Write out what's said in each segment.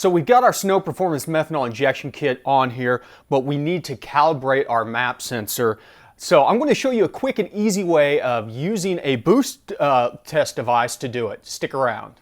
So we've got our snow performance methanol injection kit on here, but we need to calibrate our map sensor. So I'm going to show you a quick and easy way of using a boost test device to do it. Stick around.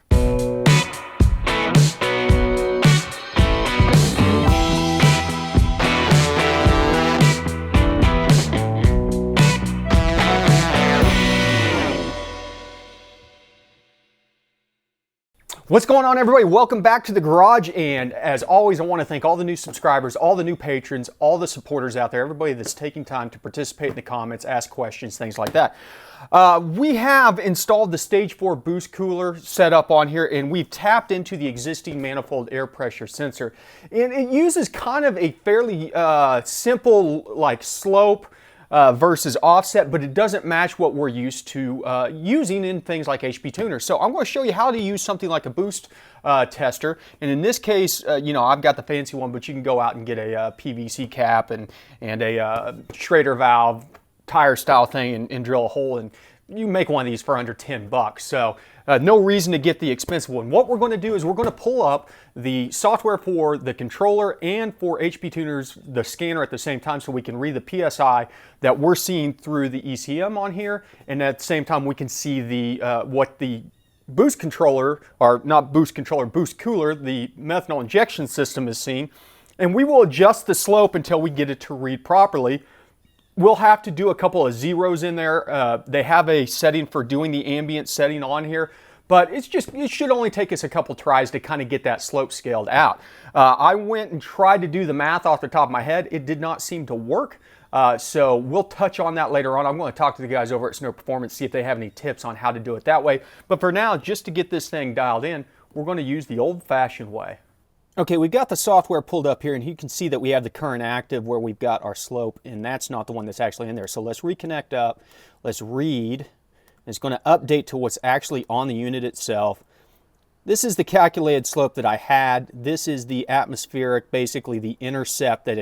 What's going on, everybody? Welcome back to the garage, and as always I want to thank all the new subscribers, all the new patrons, all the supporters out there, everybody that's taking time to participate in the comments, ask questions, things like that. We have installed the Stage 4 boost cooler set up on here, and we've tapped into the existing manifold air pressure sensor, and it uses kind of a fairly simple like slope versus offset, but it doesn't match what we're used to using in things like HP tuners. So I'm going to show you how to use something like a boost tester, and in this case, you know, I've got the fancy one, but you can go out and get a PVC cap and a Schrader valve tire style thing and drill a hole, and you can make one of these for under 10 bucks. So no reason to get the expensive one. What we're going to do is we're going to pull up the software for the controller and for HP tuners, the scanner at the same time, so we can read the PSI that we're seeing through the ECM on here, and at the same time we can see the what the boost controller, or not boost controller, boost cooler, the methanol injection system is seeing, and we will adjust the slope until we get it to read properly. We'll have to do a couple of zeros in there. They have a setting for doing the ambient setting on here, but it should only take us a couple tries to kind of get that slope scaled out. I went and tried to do the math off the top of my head. It did not seem to work. So we'll touch on that later on. I'm going to talk to the guys over at Snow Performance, see if they have any tips on how to do it that way. But for now, just to get this thing dialed in, we're going to use the old-fashioned way. Okay, we've got the software pulled up here, and you can see that we have the current active where we've got our slope, and that's not the one that's actually in there. So let's reconnect up, let's read. It's going to update to what's actually on the unit itself. This is the calculated slope that I had. This is the atmospheric, basically the intercept that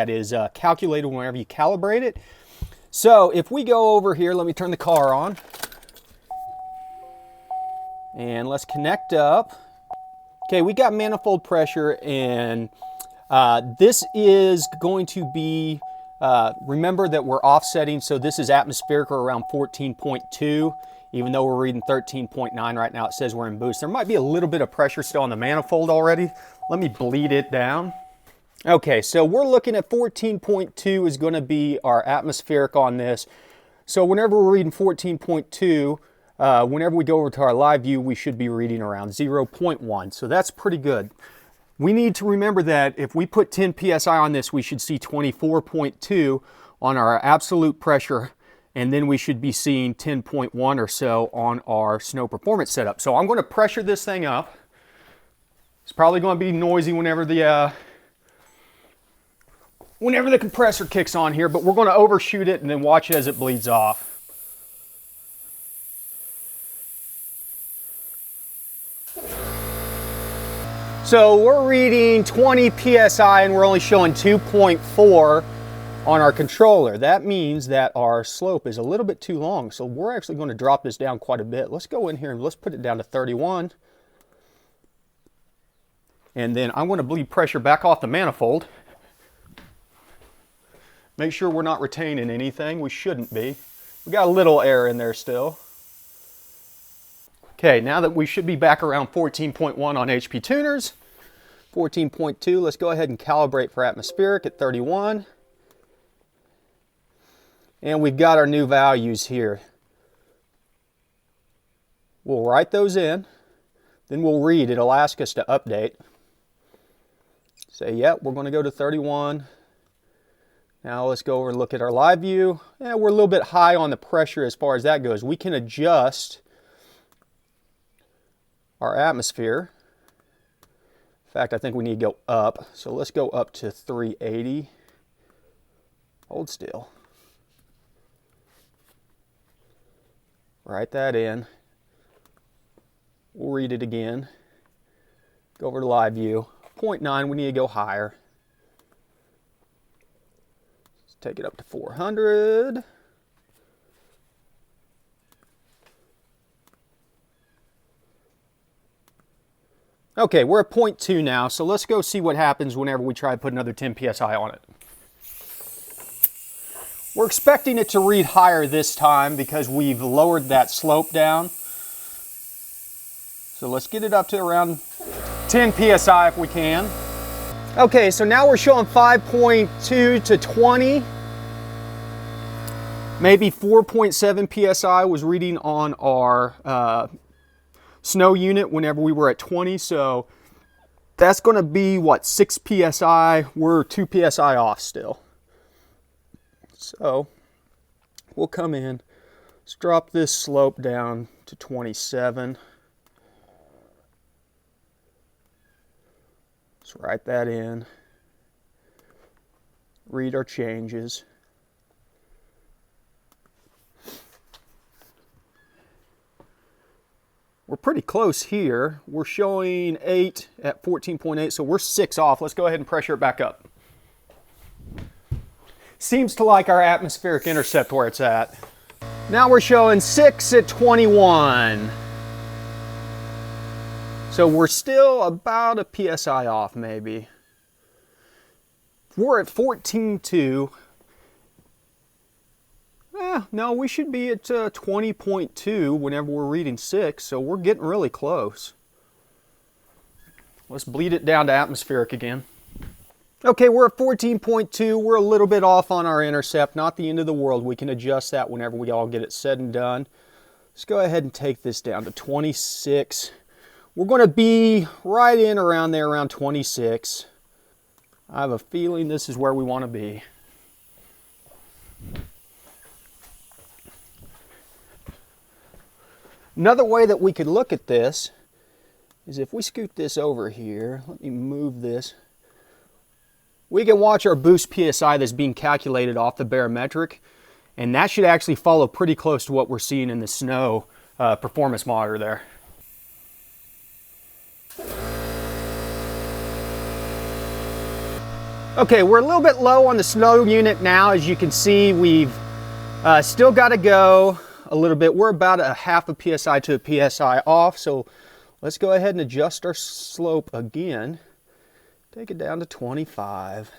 is calculated whenever you calibrate it. So if we go over here, let me turn the car on, and let's connect up. Okay, we got manifold pressure, and this is going to be, remember that we're offsetting, so this is atmospheric or around 14.2, even though we're reading 13.9 right now. It says we're in boost. There might be a little bit of pressure still on the manifold already. Let me bleed it down. Okay, so we're looking at 14.2 is going to be our atmospheric on this. So whenever we're reading 14.2, whenever we go over to our live view, we should be reading around 0.1. So that's pretty good. We need to remember that if we put 10 PSI on this, we should see 24.2 on our absolute pressure, and then we should be seeing 10.1 or so on our snow performance setup. So I'm going to pressure this thing up. It's probably going to be noisy whenever the compressor kicks on here, but we're going to overshoot it and then watch it as it bleeds off. So we're reading 20 PSI and we're only showing 2.4 on our controller. That means that our slope is a little bit too long. So we're actually going to drop this down quite a bit. Let's go in here and let's put it down to 31. And then I'm going to bleed pressure back off the manifold. Make sure we're not retaining anything. We shouldn't be. We got a little air in there still. Okay, now that we should be back around 14.1 on HP tuners, 14.2, let's go ahead and calibrate for atmospheric at 31. And we've got our new values here. We'll write those in, then we'll read. It'll ask us to update. Say, yep, we're going to go to 31. Now let's go over and look at our live view. Yeah, we're a little bit high on the pressure as far as that goes. We can adjust our atmosphere. In fact, I think we need to go up. So let's go up to 380. Hold still. Write that in. We'll read it again. Go over to live view. 0.9, we need to go higher. Let's take it up to 400. Okay, we're at 0.2 now, so let's go see what happens whenever we try to put another 10 psi on it. We're expecting it to read higher this time because we've lowered that slope down. So let's get it up to around 10 psi if we can. Okay, so now we're showing 5.2 to 20. Maybe 4.7 psi was reading on our snow unit whenever we were at 20. So that's going to be, what, 6 psi? We're 2 psi off still. So we'll come in. Let's drop this slope down to 27. Let's write that in. Read our changes. We're pretty close here. We're showing 8 at 14.8, so we're 6 off. Let's go ahead and pressure it back up. Seems to like our atmospheric intercept where it's at. Now we're showing 6 at 21. So we're still about a psi off maybe. We're at 14.2. No, we should be at 20.2 whenever we're reading 6, so we're getting really close. Let's bleed it down to atmospheric again. Okay, we're at 14.2. We're a little bit off on our intercept. Not the end of the world. We can adjust that whenever we all get it said and done. Let's go ahead and take this down to 26. We're going to be right in around there, around 26. I have a feeling this is where we want to be. Another way that we could look at this is if we scoot this over here, let me move this. We can watch our boost PSI that's being calculated off the barometric, and that should actually follow pretty close to what we're seeing in the snow performance monitor there. Okay, we're a little bit low on the snow unit now. As you can see, we've still got to go a little bit. We're about a half a psi to a psi off, so let's go ahead and adjust our slope again. Take it down to 25,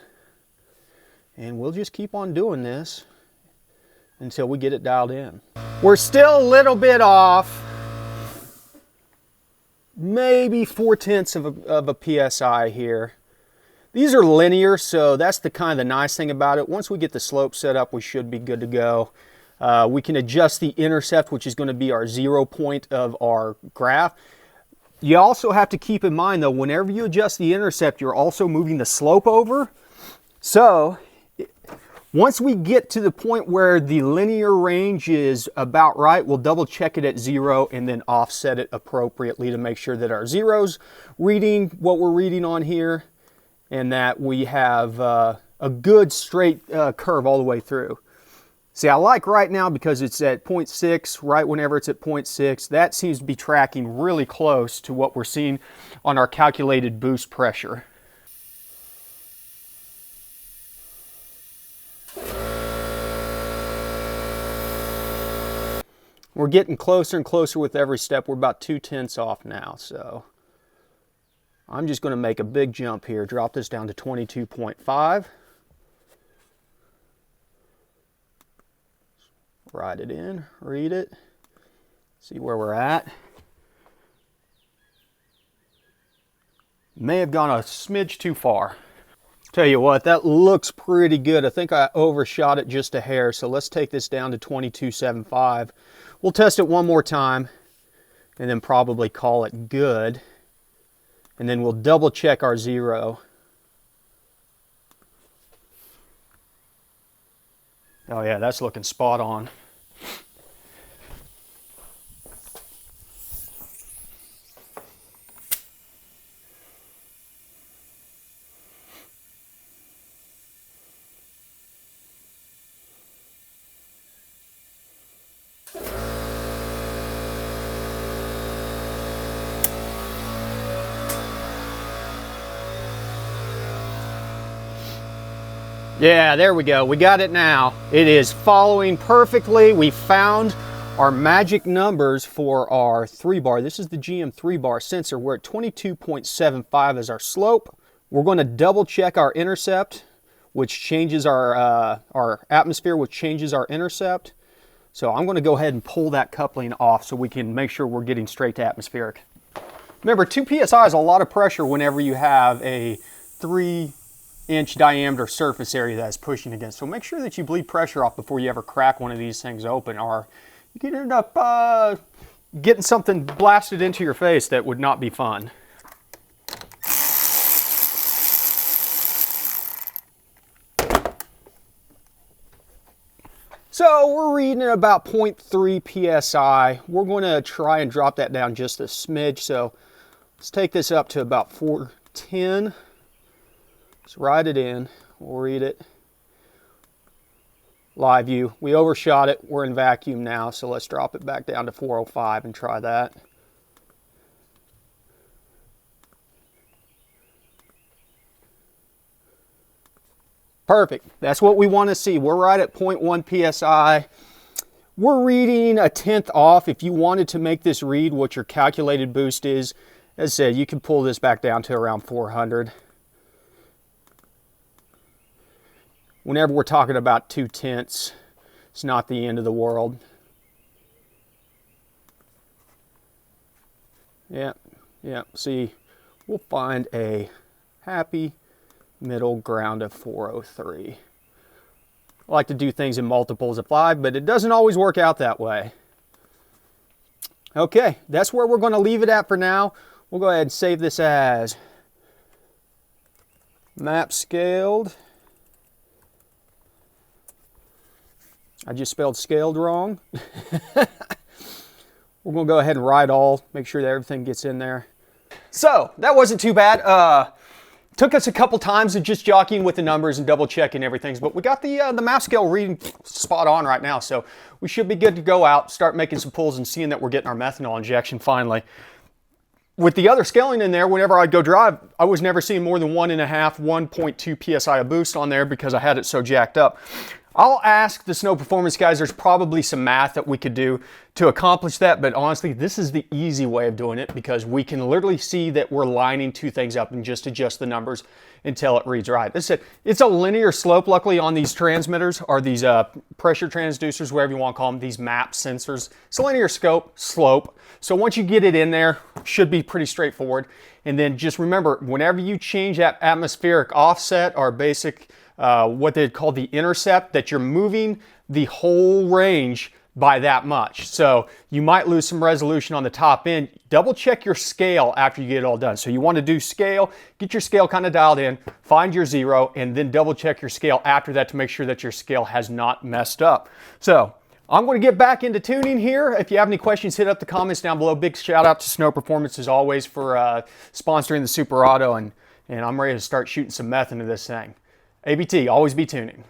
and we'll just keep on doing this until we get it dialed in. We're still a little bit off, maybe 0.4 of a psi here. These are linear, so that's the kind of the nice thing about it. Once we get the slope set up, we should be good to go. We can adjust the intercept, which is going to be our 0 point of our graph. You also have to keep in mind, though, whenever you adjust the intercept, you're also moving the slope over. So once we get to the point where the linear range is about right, we'll double check it at 0 and then offset it appropriately to make sure that our 0's reading what we're reading on here and that we have a good straight curve all the way through. See, I like right now because it's at 0.6, right whenever it's at 0.6, that seems to be tracking really close to what we're seeing on our calculated boost pressure. We're getting closer and closer with every step. We're about 2/10 off now, so I'm just going to make a big jump here, drop this down to 22.5. Write it in, read it, see where we're at. May have gone a smidge too far. Tell you what, that looks pretty good. I think I overshot it just a hair, so let's take this down to 22.75. We'll test it one more time and then probably call it good. And then we'll double check our 0. Oh yeah, that's looking spot on. Yeah, there we go. We got it now. It is following perfectly. We found Our magic numbers for our 3-bar, this is the GM 3-bar sensor, we're at 22.75 as our slope. We're going to double check our intercept, which changes our atmosphere, which changes our intercept. So I'm going to go ahead and pull that coupling off so we can make sure we're getting straight to atmospheric. Remember, 2 psi is a lot of pressure whenever you have a 3-inch diameter surface area that's pushing against. So make sure that you bleed pressure off before you ever crack one of these things open, or you could end up getting something blasted into your face that would not be fun. So we're reading at about 0.3 psi. We're going to try and drop that down just a smidge. So let's take this up to about 410. Let's write it in. We'll read it. Live view. We overshot it. We're in vacuum now, so let's drop it back down to 405 and try that. Perfect. That's what we want to see. We're right at 0.1 psi. We're reading a tenth off. If you wanted to make this read what your calculated boost is, as I said, you can pull this back down to around 400. Whenever we're talking about 0.2, it's not the end of the world. Yeah. See, we'll find a happy middle ground of 403. I like to do things in multiples of 5, but it doesn't always work out that way. Okay, that's where we're going to leave it at for now. We'll go ahead and save this as map scaled. I just spelled scaled wrong. We're going to go ahead and write all, make sure that everything gets in there. So, that wasn't too bad. Took us a couple times of just jockeying with the numbers and double checking everything, but we got the map scale reading spot on right now, so we should be good to go out, start making some pulls and seeing that we're getting our methanol injection finally. With the other scaling in there, whenever I'd go drive, I was never seeing more than 1.5, 1.2 psi of boost on there because I had it so jacked up. I'll ask the Snow Performance guys, there's probably some math that we could do to accomplish that, but honestly, this is the easy way of doing it because we can literally see that we're lining two things up and just adjust the numbers until it reads right. As I said, it's a linear slope, luckily, on these transmitters, or these pressure transducers, whatever you want to call them, these map sensors. It's a linear slope. So once you get it in there, should be pretty straightforward. And then just remember, whenever you change that atmospheric offset or basic what they call the intercept, that you're moving the whole range by that much. So you might lose some resolution on the top end. Double check your scale after you get it all done. So you want to do scale, get your scale kind of dialed in, find your 0, and then double check your scale after that to make sure that your scale has not messed up. So I'm going to get back into tuning here. If you have any questions, hit up the comments down below. Big shout out to Snow Performance as always for sponsoring the Super Auto, and I'm ready to start shooting some meth into this thing. ABT, always be tuning.